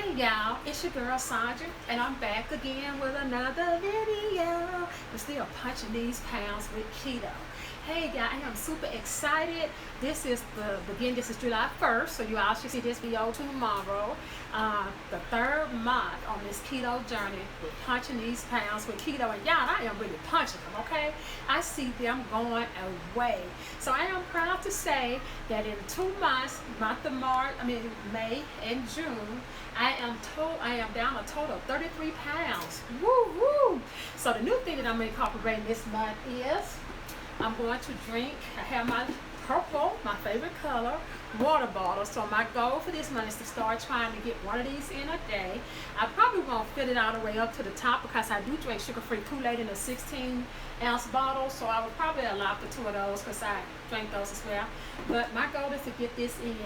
Hey y'all, it's your girl Sandra, and I'm back again with another video. We're still punching these pounds with keto. Hey y'all, I am super excited. This is July 1st, so you all should see this video tomorrow. The third month on this keto journey with punching these pounds with keto, and y'all, I am really punching them, okay? I see them going away. So I am proud to say that in 2 months, May and June, I am down a total of 33 pounds. Woo woo! So the new thing that I'm incorporating this month is I'm going to drink. I have my purple, my favorite color, water bottle. So my goal for this month is to start trying to get one of these in a day. I probably won't fill it all the way up to the top because I do drink sugar-free Kool-Aid in a 16-ounce bottle. So I would probably allow for 2 of those because I drink those as well. But my goal is to get this in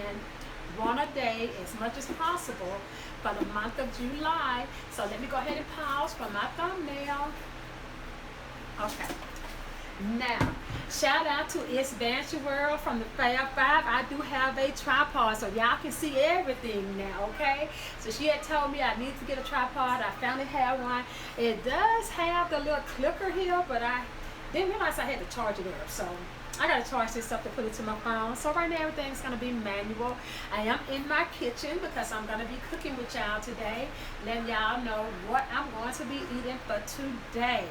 one a day as much as possible for the month of July. So let me go ahead and pause for my thumbnail. Okay. Now, shout out to It's Banshee World from the Fab Five. I do have a tripod so y'all can see everything now, okay? So she had told me I need to get a tripod. I finally have one. It does have the little clicker here, but I didn't realize I had to charge it up. So I gotta charge this up to put it to my phone. So right now everything's gonna be manual. I am in my kitchen because I'm gonna be cooking with y'all today, letting y'all know what I'm going to be eating for today.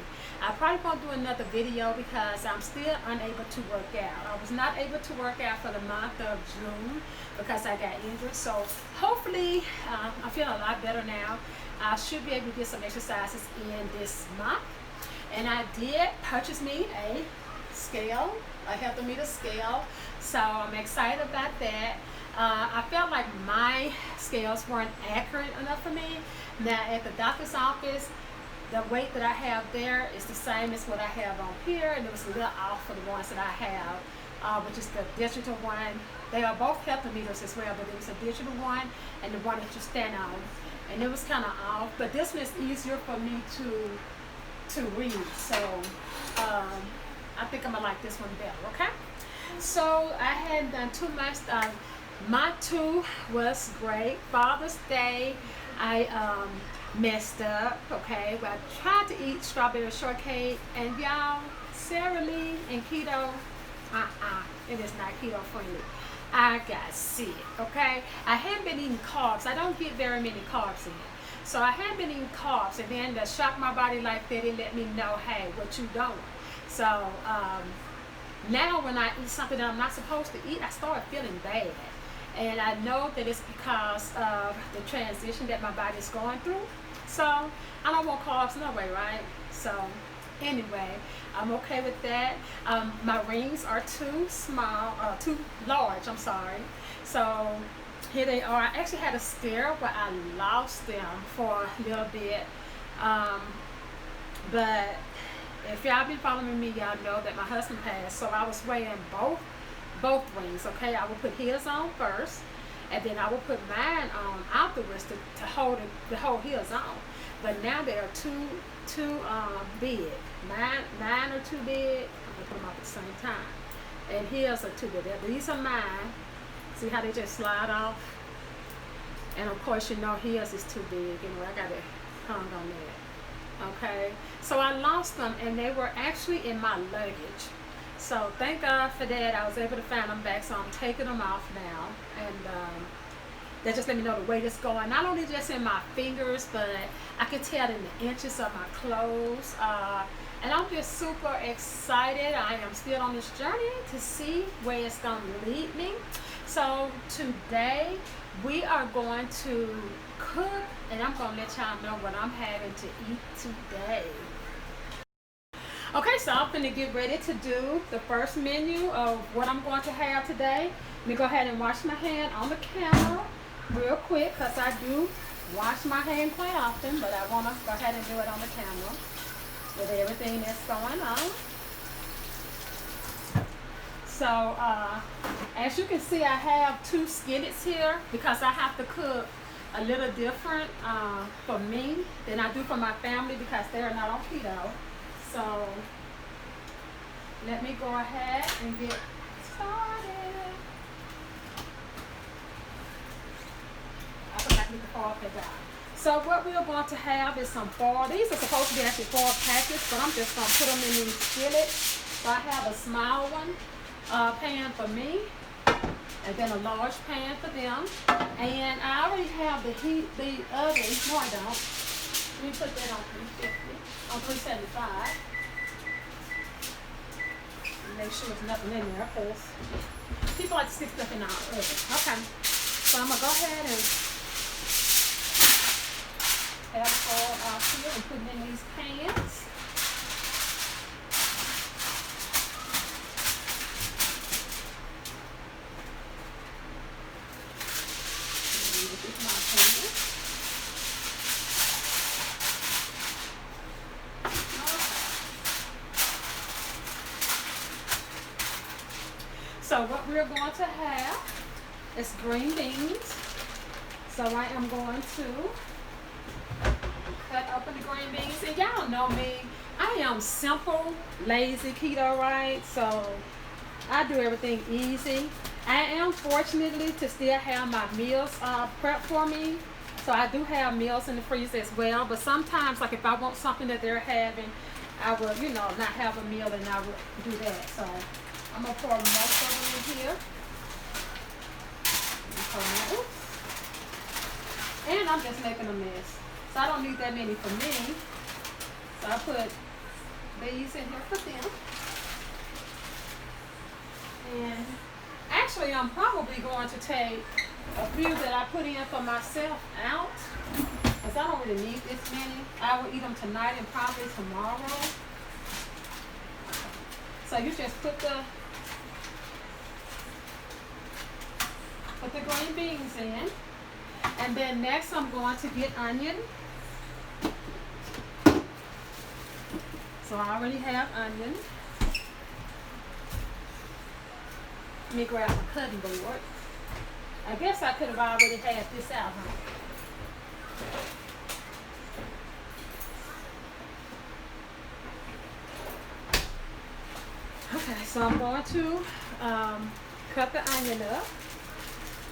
I probably won't do another video because I'm still unable to work out. I was not able to work out for the month of June because I got injured. So hopefully I'm feeling a lot better now. I should be able to get some exercises in this month. And I did purchase me a scale, a healthometer scale, so I'm excited about that. I felt like my scales weren't accurate enough for me. Now at the doctor's office, the weight that I have there is the same as what I have on here, and it was a little off for the ones that I have, which is the digital one. They are both healthometers as well, but it was a digital one and the one that you stand on, and it was kind of off. But this one is easier for me to read, so I think I'm gonna like this one better, okay? So I hadn't done too much. My 2 was great. Father's Day, I messed up, okay? But I tried to eat strawberry shortcake, and y'all, Sara Lee and keto, it is not keto friendly. I got sick, okay? I hadn't been eating carbs. I don't get very many carbs in. So I hadn't been eating carbs, and then to shock my body like that, it let me know, hey, what you doing? So now when I eat something that I'm not supposed to eat, I start feeling bad. And I know that it's because of the transition that my body's going through. So I don't want carbs no way, right? So anyway, I'm okay with that. My rings are too large, I'm sorry. So here they are. I actually had a scare where I lost them for a little bit. But if y'all been following me, y'all know that my husband passed, so I was wearing both rings, okay? I would put his on first, and then I would put mine on afterwards to hold his on. But now they are too big. Mine are too big. I'm gonna put them up at the same time. And his are too big. These are mine. See how they just slide off? And of course, you know his is too big. You know, I got it hung on that. Okay, so I lost them, and they were actually in my luggage. So thank God for that. I was able to find them back, so I'm taking them off now, and that just let me know the weight is going, not only just in my fingers, but I can tell in the inches of my clothes. And I'm just super excited. I am still on this journey to see where it's going to lead me. So today we are going to cook, and I'm going to let y'all know what I'm having to eat today. Okay, so I'm going to get ready to do the first menu of what I'm going to have today. Let me go ahead and wash my hand on the camera real quick because I do wash my hand quite often, but I want to go ahead and do it on the camera with everything that's going on. So as you can see, I have 2 skillets here because I have to cook a little different for me than I do for my family because they're not on keto. So let me go ahead and get started. I forgot get the 4-pack out. So what we're going to have is some foil. These are supposed to be actually 4 packets, but I'm just going to put them in these skillets. So I have a small one pan for me, and then a large pan for them. And I already have the oven. No, I don't. Let me put that on 350, on 375. Make sure there's nothing in there, because people like to stick stuff in our oven. Okay. So I'm going to go ahead and have foil out here and put it in these pans. So what we're going to have is green beans. So I am going to cut open the green beans. And y'all know me, I am simple, lazy keto, right? So I do everything easy. I am fortunately to still have my meals prepped for me. So I do have meals in the freezer as well. But sometimes, like if I want something that they're having, I will, you know, not have a meal and I will do that. So I'm going to pour most of them in here. And I'm just making a mess. So I don't need that many for me. So I put these in here for them. And actually I'm probably going to take a few that I put in for myself out, because I don't really need this many. I will eat them tonight and probably tomorrow. So you just put the green beans in. And then next I'm going to get onion. So I already have onion. Let me grab my cutting board. I guess I could have already had this out, huh? Okay, so I'm going to cut the onion up.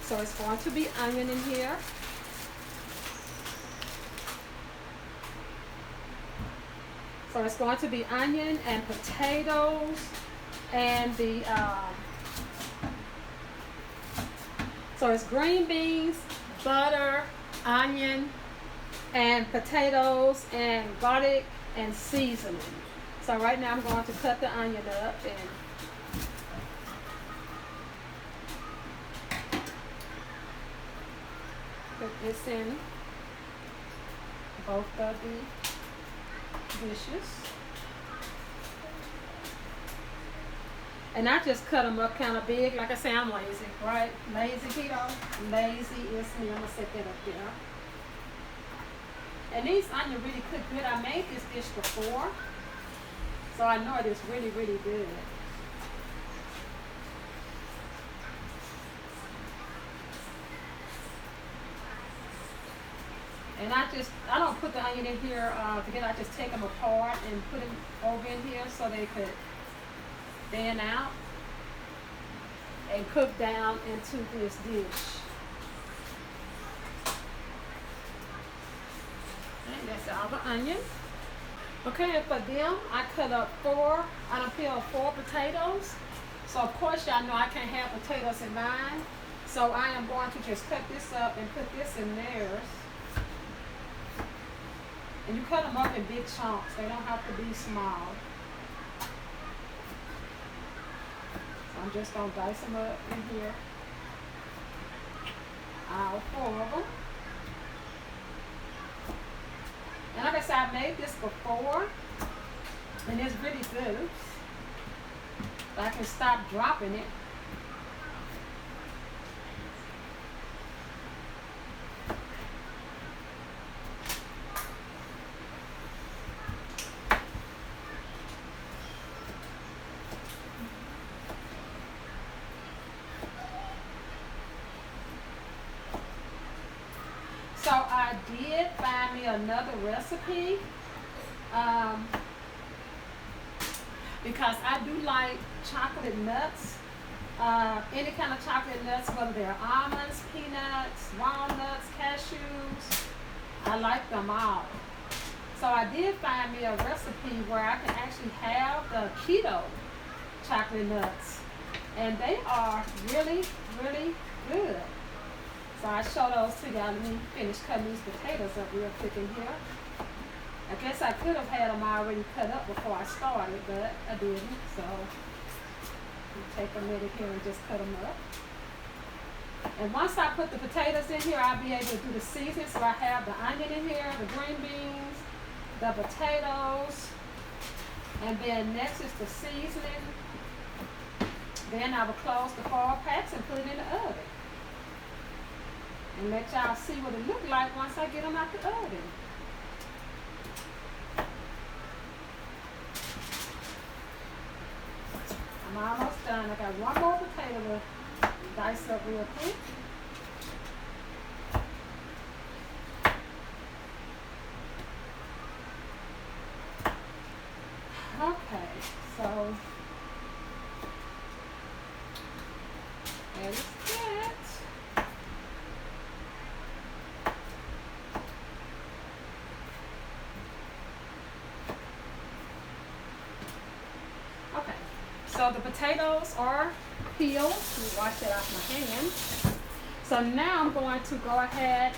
So it's going to be onion in here. So it's going to be onion and potatoes and the so it's green beans, butter, onion, and potatoes and garlic and seasoning. So right now I'm going to cut the onion up and put this in both of the dishes. And I just cut them up kind of big. Like I say, I'm lazy, right? Lazy keto. Lazy is me. I'm going to set that up there. And these onions really cook good. I made this dish before, so I know it is really, really good. And I don't put the onion in here because I just take them apart and put them over in here so they could thin out and cook down into this dish. And that's all the onion. Okay, and for them, I cut up I peeled 4 potatoes. So of course y'all know I can't have potatoes in mine. So I am going to just cut this up and put this in theirs. And you cut them up in big chunks. They don't have to be small. So I'm just going to dice them up in here. All 4 of them. And like I said, I made this before. And it's really good. But I can stop dropping it. So I did find me another recipe because I do like chocolate nuts, any kind of chocolate nuts, whether they're almonds, peanuts, walnuts, cashews, I like them all. So I did find me a recipe where I can actually have the keto chocolate nuts. And they are really, really good. So I show those to y'all. Let me finish cutting these potatoes up real quick in here. I guess I could have had them already cut up before I started, but I didn't. So I'll take a minute here and just cut them up. And once I put the potatoes in here, I'll be able to do the seasoning. So I have the onion in here, the green beans, the potatoes, and then next is the seasoning. Then I will close the foil packs and put it in the oven. And let y'all see what it look like once I get them out the oven. I'm almost done. I got one more potato to dice up real quick. Okay, so there's that. Okay, so the potatoes are peeled. Let me wash that off my hand. So now I'm going to go ahead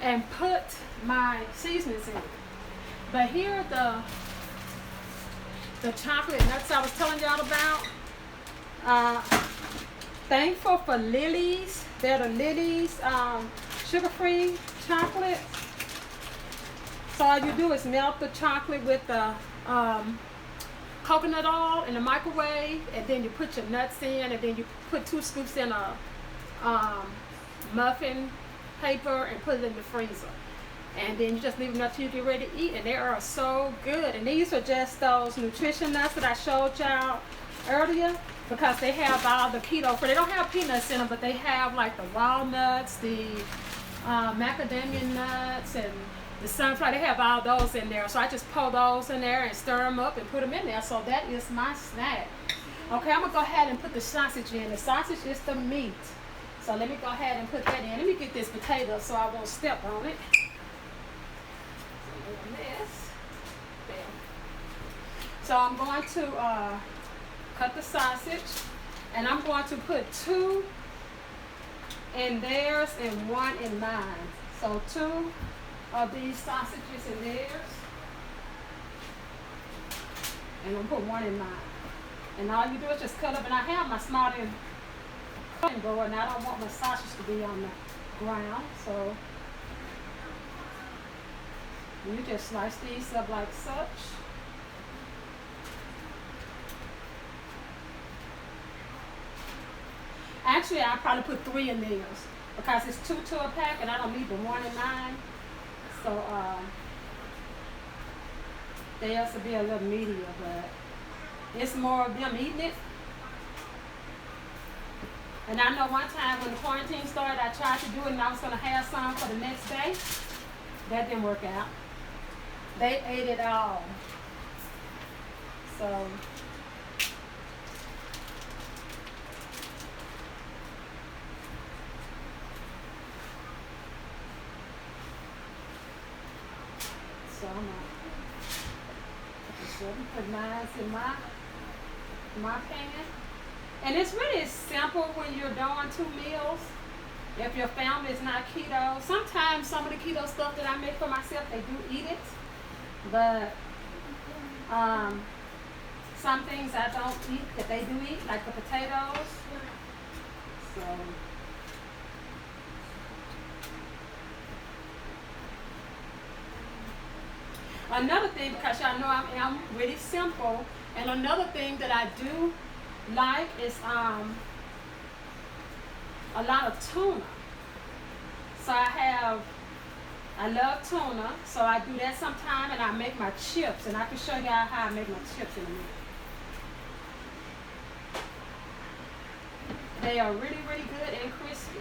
and put my seasonings in. But here are the chocolate nuts I was telling y'all about. Thankful for Lily's. They're the Lily's sugar-free chocolate. So all you do is melt the chocolate with the coconut oil in the microwave, and then you put your nuts in, and then you put 2 scoops in a muffin paper and put it in the freezer. And then you just leave them until you get ready to eat, and they are so good. And these are just those nutrition nuts that I showed y'all earlier, because they have all the keto. They don't have peanuts in them, but they have like the walnuts, the macadamia nuts, and the sunflower. They have all those in there. So I just pour those in there and stir them up and put them in there. So that is my snack. Okay, I'm gonna go ahead and put the sausage in. The sausage is the meat. So let me go ahead and put that in. Let me get this potato so I won't step on it. So I'm going to cut the sausage, and I'm going to put 2 in theirs and 1 in mine. So 2 of these sausages in theirs, and I'm going to put 1 in mine. And all you do is just cut up, and I have my smarter cutting board, and I don't want my sausage to be on the ground, so you just slice these up like such. Actually, I'll probably put 3 in theirs, because it's 2 to a pack, and I don't need the 1 in mine. So theirs will be a little meatier, but it's more of them eating it. And I know one time when the quarantine started, I tried to do it, and I was going to have some for the next day. That didn't work out. They ate it all. So I'm gonna put mine in my pan. And it's really simple when you're doing 2 meals. If your family is not keto, sometimes some of the keto stuff that I make for myself, they do eat it. But some things I don't eat that they do eat, like the potatoes. So another thing, because y'all know I'm really simple, and another thing that I do like is a lot of tuna. So I love tuna, so I do that sometime, and I make my chips, and I can show y'all how I make my chips in a minute. They are really, really good and crispy.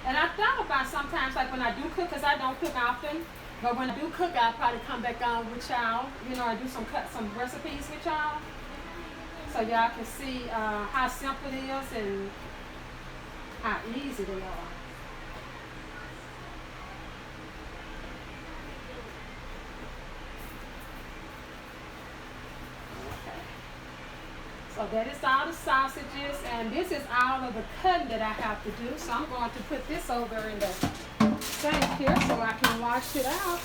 And I thought about sometimes, like when I do cook, because I don't cook often, but when I do cook, I'll probably come back on with y'all, and do some recipes with y'all, so y'all can see how simple it is, and how easy they are. Okay. So that is all the sausages, and this is all of the cutting that I have to do. So I'm going to put this over in the sink here so I can wash it out.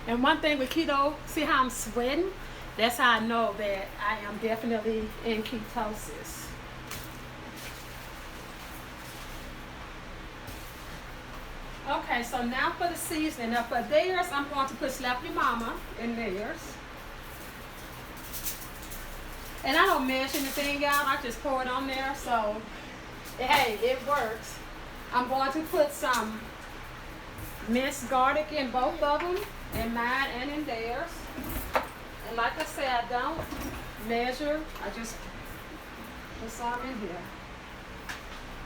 And one thing with keto, see how I'm sweating? That's how I know that I am definitely in ketosis. Okay, so now for the seasoning. Now for theirs, I'm going to put Slap Your Mama in theirs. And I don't measure anything out, I just pour it on there, so hey, it works. I'm going to put some minced garlic in both of them, in mine and in theirs. And like I said, I don't measure, I just put some in here.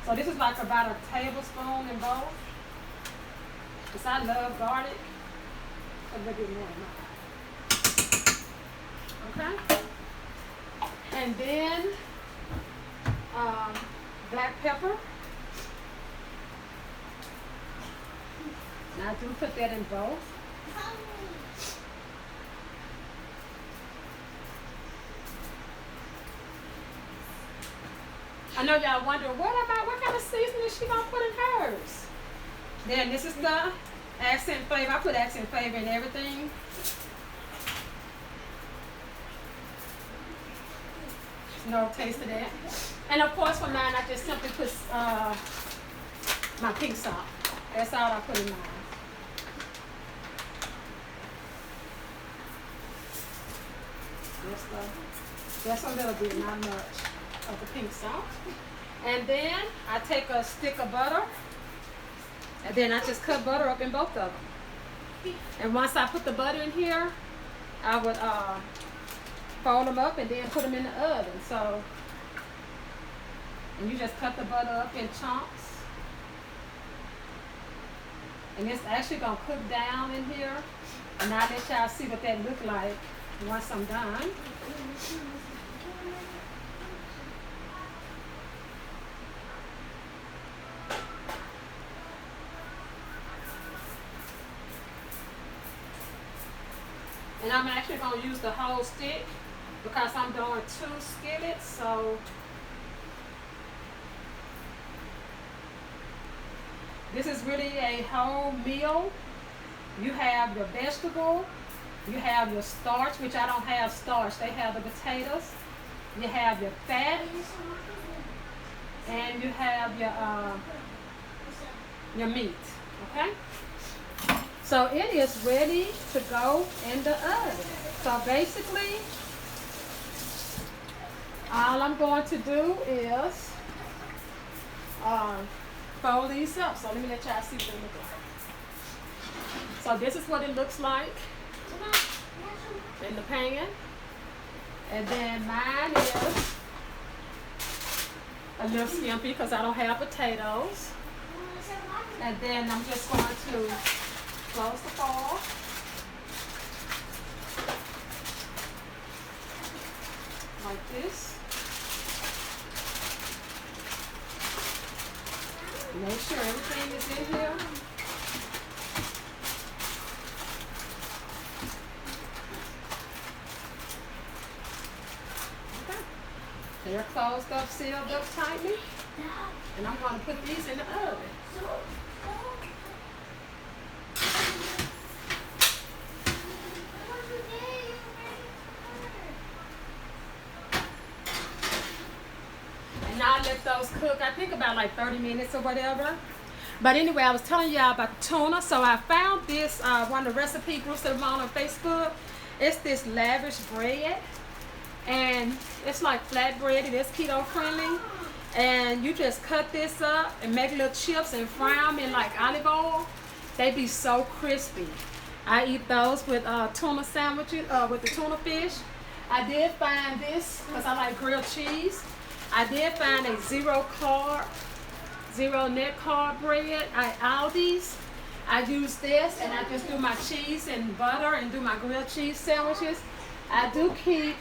So this is like about a tablespoon in both. Because I love garlic. A little bit more in mine. Okay? And then black pepper. And I do put that in both. I know y'all wondering what kind of seasoning is she gonna put in hers? Then this is the accent flavor. I put accent flavor in everything. No taste of that. And of course for mine, I just simply put my pink salt. That's all I put in mine. Just a little bit, not much of the pink salt. And then I take a stick of butter, and then I just cut butter up in both of them. And once I put the butter in here, I would fold them up and then put them in the oven. So, and you just cut the butter up in chunks. And it's actually gonna cook down in here. And I'll let y'all see what that look like once I'm done. And I'm actually gonna use the whole stick because I'm doing 2 skillets, so this is really a whole meal. You have your vegetable, you have your starch, which I don't have starch. They have the potatoes. You have your fat, and you have your meat. Okay. So it is ready to go in the oven. So basically, all I'm going to do is fold these up. So let me let y'all see what they look like. So this is what it looks like in the pan. And then mine is a little skimpy because I don't have potatoes. And then I'm just going to close the foil. Like this. Make sure everything is in here. Okay. They're closed up, sealed up tightly. And I'm going to put these in the oven. And now I let those cook, I think about like 30 minutes or whatever. But anyway, I was telling y'all about the tuna. So I found this, one of the recipe groups that I'm on Facebook. It's this lavish bread. And it's like flatbread. It is keto friendly. And you just cut this up and make little chips and fry them in like olive oil. They be so crispy. I eat those with tuna sandwiches, with the tuna fish. I did find this because I like grilled cheese. I did find a zero net carb bread at Aldi's. I use this and I just do my cheese and butter and do my grilled cheese sandwiches. I do keep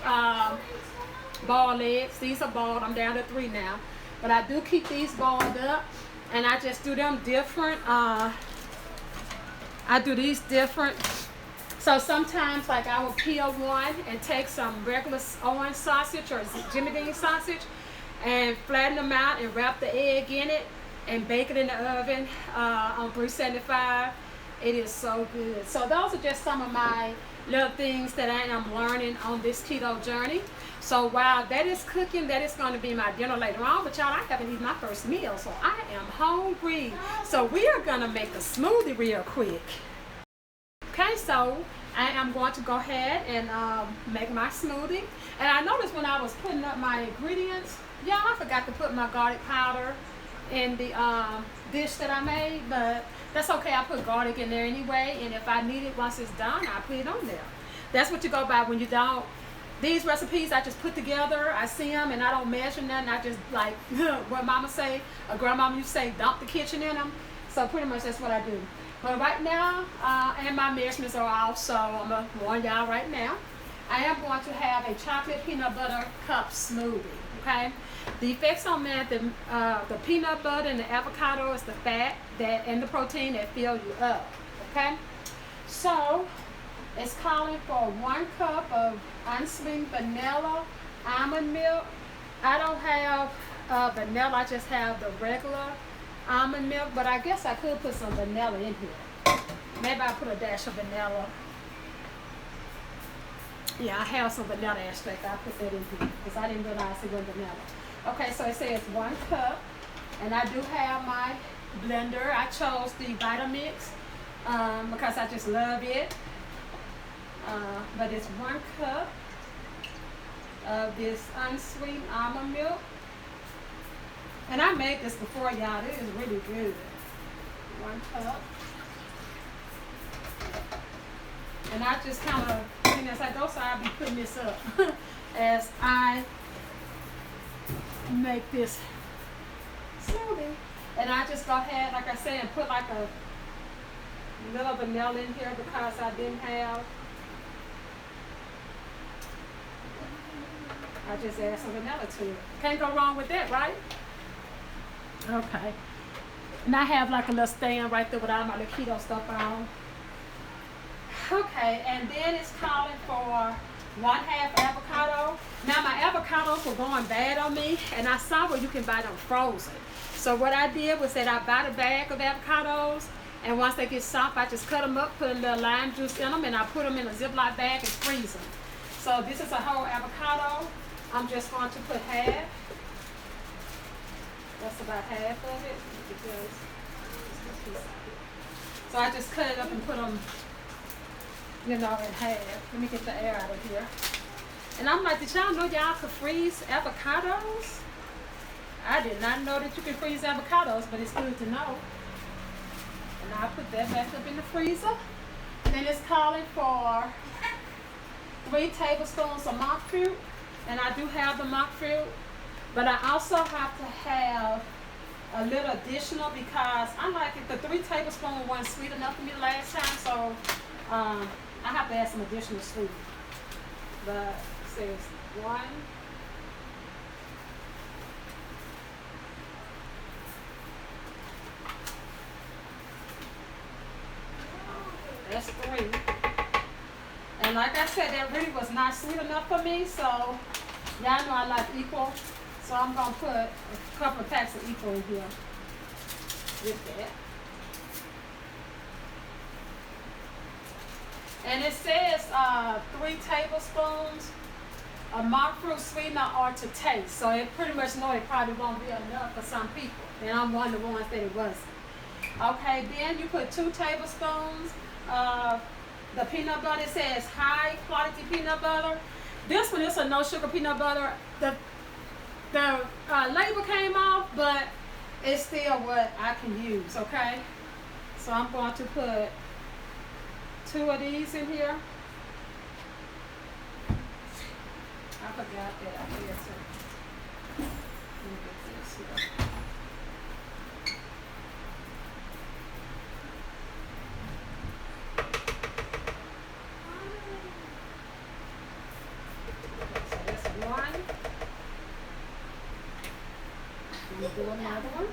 boiled eggs. These are boiled. I'm down to 3 now. But I do keep these boiled up. And I just do them different. I do these different. So sometimes, like, I will peel one and take some regular orange sausage or Jimmy Dean sausage and flatten them out and wrap the egg in it and bake it in the oven on 375. It is so good. So those are just some of my little things that I am learning on this keto journey. So while that is cooking, that is going to be my dinner later on. But y'all, I haven't eaten my first meal, so I am hungry. So we are going to make a smoothie real quick. Okay, so I am going to go ahead and make my smoothie. And I noticed when I was putting up my ingredients, y'all, I forgot to put my garlic powder in the dish that I made, but that's okay. I put garlic in there anyway, and if I need it once it's done, I put it on there. That's what you go by when you don't. These recipes I just put together, I see them, and I don't measure nothing. I just, like what mama say, or grandmama used to say, dump the kitchen in them. So pretty much that's what I do. But right now, and my measurements are off, so I'm going to warn y'all right now. I am going to have a chocolate peanut butter cup smoothie, okay? The effects on that, the peanut butter and the avocado is the fat that and the protein that fill you up, okay? So, it's calling for 1 cup of unsweetened vanilla almond milk. I don't have vanilla, I just have the regular almond milk, but I guess I could put some vanilla in here. Maybe I'll put a dash of vanilla. Yeah, I have some vanilla extract. I'll put that in here because I didn't realize it was vanilla. Okay, so it says 1 cup, and I do have my blender. I chose the Vitamix because I just love it. But it's 1 cup of this unsweetened almond milk. And I made this before, y'all. It is really good. 1 cup. And I just kind of, as I go, so I'll be putting this up as I make this smoothie. And I just go ahead, like I said, and put like a little vanilla in here because I didn't have. I just add some vanilla to it. Can't go wrong with that, right? Okay. And I have like a little stand right there with all my little keto stuff on. Okay, and then it's calling for 1/2 avocado. Now my avocados were going bad on me, and I saw where you can buy them frozen. So what I did was that I bought a bag of avocados, and once they get soft, I just cut them up, put a little lime juice in them, and I put them in a Ziploc bag and freeze them. So this is a whole avocado. I'm just going to put half. That's about half of it. So I just cut it up and put them, in half. Let me get the air out of here. And I'm like, did y'all know y'all could freeze avocados? I did not know that you could freeze avocados, but it's good to know. And I'll put that back up in the freezer. Then it's calling for 3 tablespoons of monk fruit. And I do have the monk fruit. But I also have to have a little additional because I like it. The 3 tablespoons wasn't sweet enough for me last time, so I have to add some additional sweet. But it says 1. That's 3. And like I said, that really was not sweet enough for me, so y'all know I like equal. So I'm going to put a couple of packs of equal in here with that. And it says 3 tablespoons of monk fruit sweetener or to taste. So it pretty much know it probably won't be enough for some people. And I'm one of the ones that it wasn't. Okay, then you put 2 tablespoons of the peanut butter. It says high quality peanut butter. This one is a no sugar peanut butter. The label came off, but it's still what I can use, okay? So I'm going to put 2 of these in here. I forgot that I did some. Let me get this here. So that's 1. I'm gonna do another one.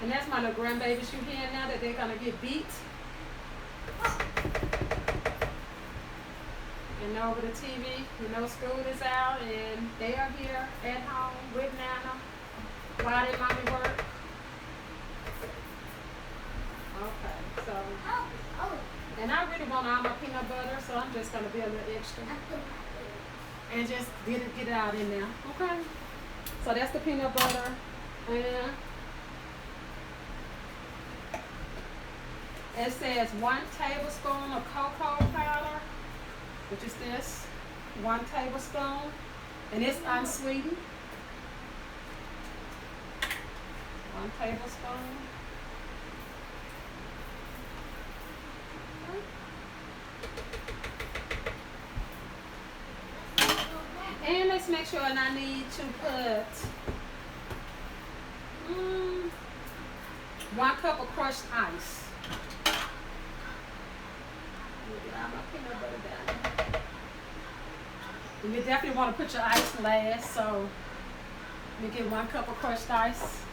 And that's my little grandbabies you hear now that they're gonna get beat. And over the TV, you know, school is out and they are here at home with Nana while they mommy work. Okay, so, and I really want all my peanut butter, so I'm just gonna be a little extra and just get it out in there. Okay, so that's the peanut butter, and it says 1 tablespoon of cocoa powder, which is this, 1 tablespoon, and it's unsweetened. 1 tablespoon. And let's make sure, and I need to put 1 cup of crushed ice. Get all my peanut butter down. And you definitely want to put your ice last, so you get 1 cup of crushed ice.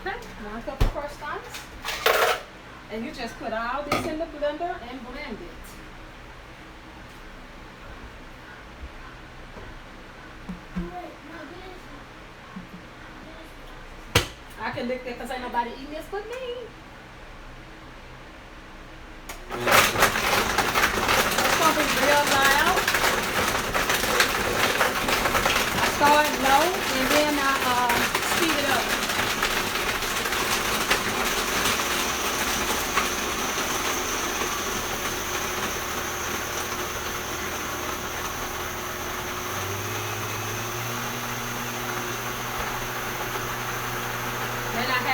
Okay, 1 cup of crushed ice. And you just put all this in the blender and blend it. I can lick that because ain't nobody eating this but me. It's going to be real loud. I start low and then I speed it up.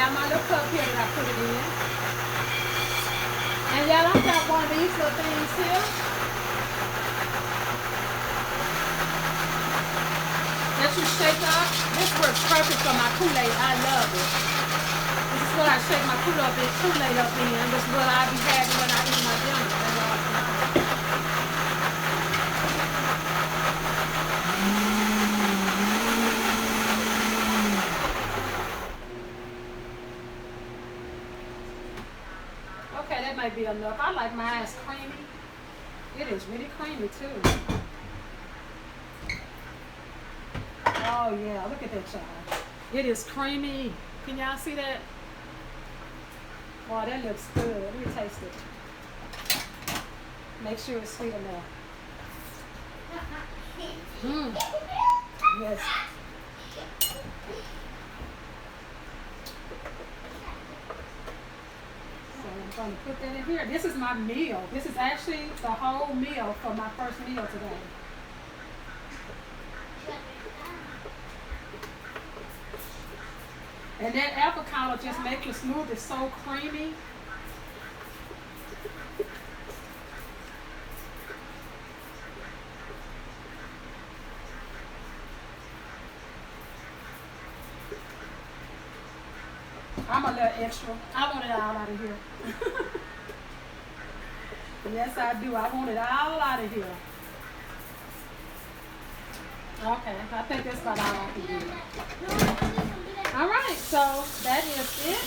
My little cup here that I put it in. And y'all, I've got one of these little things here. That you shake up. This works perfect for my Kool-Aid. I love it. This is what I shake my Kool-Aid up in. This is what I be having when I eat my dinner. Might be enough. I like mine creamy. It is really creamy too. Oh yeah, look at that, y'all. It is creamy. Can y'all see that? Wow, that looks good. Let me taste it. Make sure it's sweet enough. Yes. I'm going to put that in here. This is my meal. This is actually the whole meal for my first meal today. And that avocado just makes your smoothie so creamy. I'm a little extra. I want it all out of here. Yes, I do. I want it all out of here. Okay, I think that's about all I can do. All right, so that is it.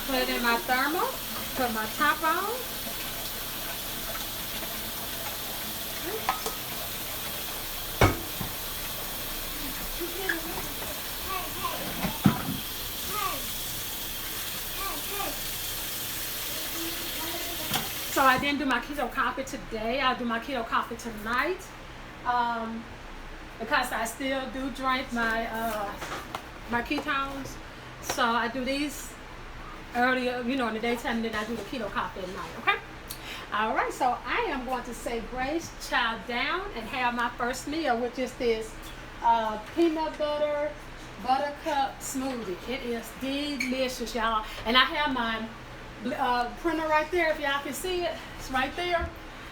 Put it in my thermal. Put my top on. So I didn't do my keto coffee today. I'll do my keto coffee tonight because I still do drink my my ketones. So I do these earlier, you know, in the daytime, and then I do the keto coffee at night. Okay. All right. So I am going to say grace, chow down, and have my first meal, which is this peanut butter buttercup smoothie. It is delicious, y'all. And I have mine printer right there. If y'all can see it, it's right there.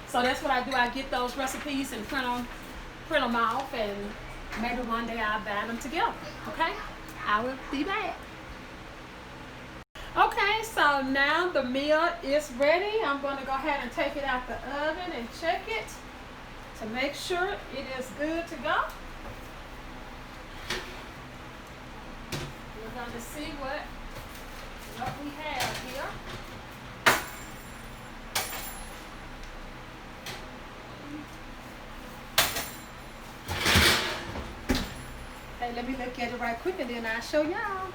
So that's what I do. I get those recipes and print them off, and maybe one day I'll bind them together. Okay, I will be back. Okay, so now the meal is ready. I'm going to go ahead and take it out the oven and check it to make sure it is good to go. We're going to see what we have here. Hey, let me look at it right quick and then I'll show y'all.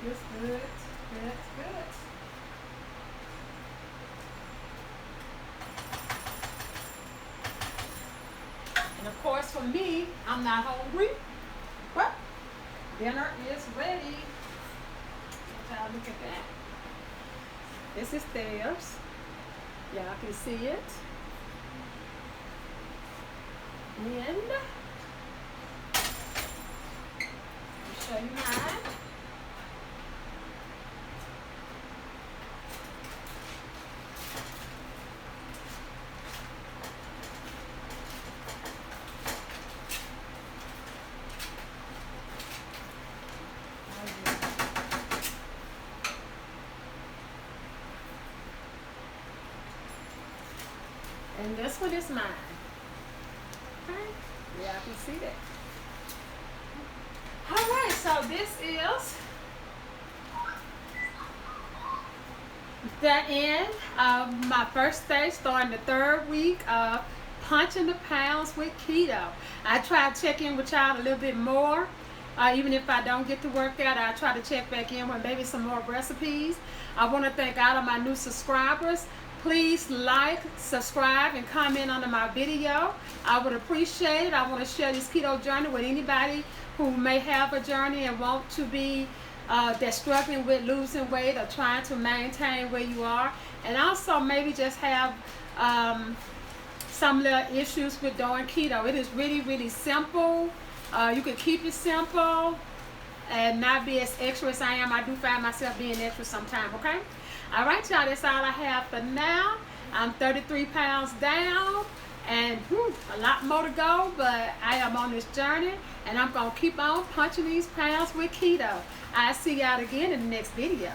It's good, good. And of course for me, I'm not hungry, but dinner is ready. Y'all look at that. This is theirs. Y'all can see it. And I'll show you mine. And this one is mine. Okay, yeah, I can see that. All right, so this is the end of my first day, starting the third week of punching the pounds with keto. I try to check in with y'all a little bit more. Even if I don't get to work out, I try to check back in with maybe some more recipes. I want to thank all of my new subscribers. Please like, subscribe, and comment under my video. I would appreciate it. I want to share this keto journey with anybody who may have a journey and want to be that's struggling with losing weight or trying to maintain where you are. And also maybe just have some little issues with doing keto. It is really, really simple. You can keep it simple and not be as extra as I am. I do find myself being extra sometimes, okay? All right, y'all, that's all I have for now. I'm 33 pounds down and a lot more to go, but I am on this journey and I'm going to keep on punching these pounds with keto. I'll see y'all again in the next video.